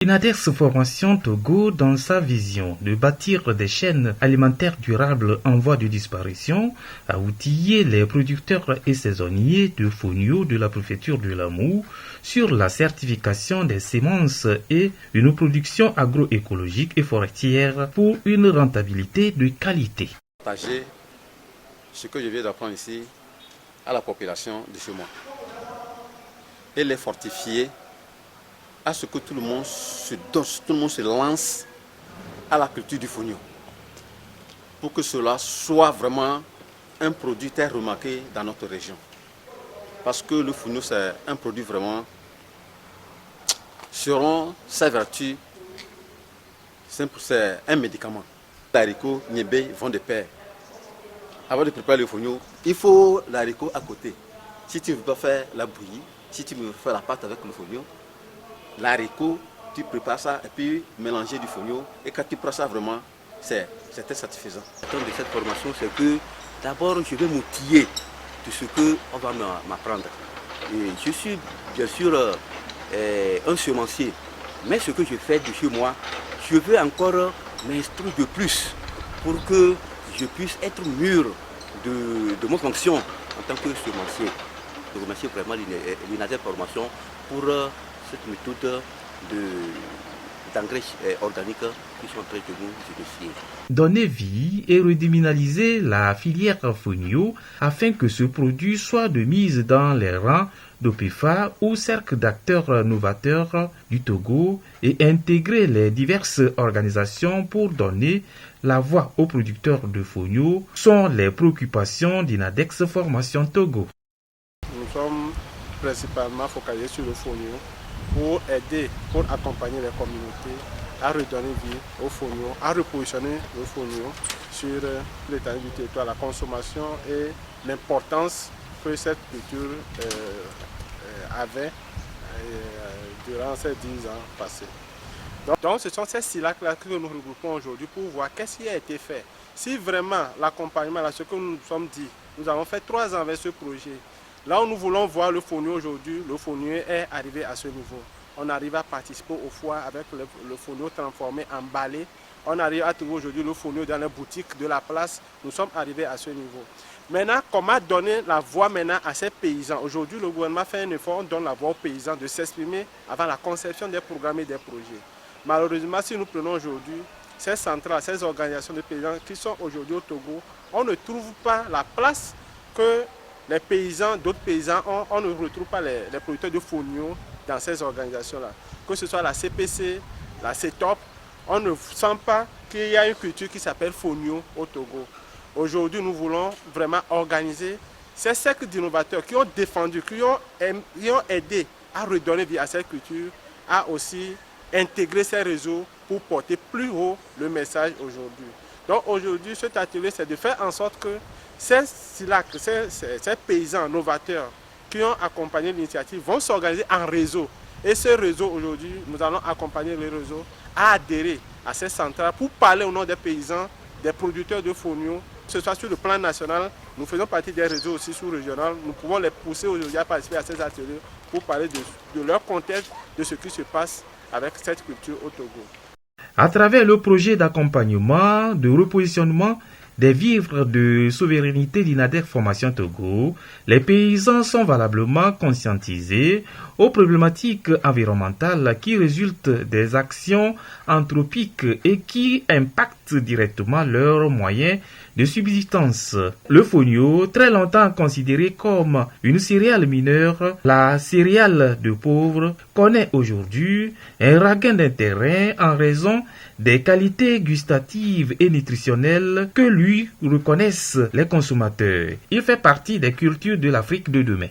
L'INADEX Formation Togo, dans sa vision de bâtir des chaînes alimentaires durables en voie de disparition, a outillé les producteurs et saisonniers de fonio de la préfecture de l'Amou sur la certification des semences et une production agroécologique et forestière pour une rentabilité de qualité. Partager ce que je viens d'apprendre ici à la population de chez moi et les fortifier à ce que tout le monde se lance à la culture du fonio pour que cela soit vraiment un produit très remarqué dans notre région. Parce que le fonio, c'est un produit vraiment, selon sa vertu, c'est un médicament. L'haricot, niébé vont de pair. Avant de préparer le fonio, il faut l'haricot à côté. Si tu veux pas faire la bouillie, si tu veux faire la pâte avec le fonio, l'haricot, tu prépares ça et puis mélanger du fonio. Et quand tu prends ça vraiment, c'est très satisfaisant. Le temps de cette formation, c'est que d'abord je vais m'outiller de ce qu'on va m'apprendre. Je suis bien sûr un semencier, mais ce que je fais de chez moi, je veux encore m'instruire de plus pour que je puisse être mûr de mon fonction en tant que semencier. Je remercie vraiment l'INADEX Formation pour cette méthode d'engrais organiques qui sont très de nous initiés. Donner vie et redéminaliser la filière fonio afin que ce produit soit de mise dans les rangs d'OPEFA ou cercle d'acteurs novateurs du Togo et intégrer les diverses organisations pour donner la voix aux producteurs de fonio sont les préoccupations d'INADEX Formation Togo. Nous sommes principalement focalisés sur le fonio pour aider, pour accompagner les communautés à redonner vie au fonio, à repositionner le fonio sur l'étendue du territoire, la consommation et l'importance que cette culture avait durant ces 10 ans passés. Donc ce sont ces SILAC-là que nous regroupons aujourd'hui pour voir qu'est-ce qui a été fait. Si vraiment l'accompagnement, ce que nous nous sommes dit, nous avons fait 3 ans avec ce projet. Là où nous voulons voir le fonio aujourd'hui, le fonio est arrivé à ce niveau. On arrive à participer aux foires avec le fonio transformé, emballé. On arrive à trouver aujourd'hui le fonio dans les boutiques de la place. Nous sommes arrivés à ce niveau. Maintenant, comment donner la voix maintenant à ces paysans? Aujourd'hui, le gouvernement fait un effort, on donne la voix aux paysans de s'exprimer avant la conception des programmes et des projets. Malheureusement, si nous prenons aujourd'hui ces centrales, ces organisations de paysans qui sont aujourd'hui au Togo, on ne trouve pas la place que les paysans, d'autres paysans, on ne retrouve pas les producteurs de fonio dans ces organisations-là. Que ce soit la CPC, la CETOP, on ne sent pas qu'il y a une culture qui s'appelle fonio au Togo. Aujourd'hui, nous voulons vraiment organiser ces cercles d'innovateurs qui ont défendu, qui ont aidé à redonner vie à cette culture, à aussi intégrer ces réseaux pour porter plus haut le message aujourd'hui. Donc aujourd'hui, cet atelier, c'est de faire en sorte que ces SILAC, ces paysans novateurs qui ont accompagné l'initiative vont s'organiser en réseau. Et ce réseau, aujourd'hui, nous allons accompagner les réseaux à adhérer à ces centrales pour parler au nom des paysans, des producteurs de fonio, que ce soit sur le plan national, nous faisons partie des réseaux aussi sous-régionaux, nous pouvons les pousser aujourd'hui à participer à ces ateliers pour parler de leur contexte, de ce qui se passe avec cette culture au Togo. À travers le projet d'accompagnement, de repositionnement des vivres de souveraineté d'INADEX Formation Togo, les paysans sont valablement conscientisés aux problématiques environnementales qui résultent des actions anthropiques et qui impactent directement leurs moyens de subsistance. Le fonio, très longtemps considéré comme une céréale mineure, la céréale de pauvres, connaît aujourd'hui un regain d'intérêt en raison des qualités gustatives et nutritionnelles que lui reconnaissent les consommateurs. Il fait partie des cultures de l'Afrique de demain.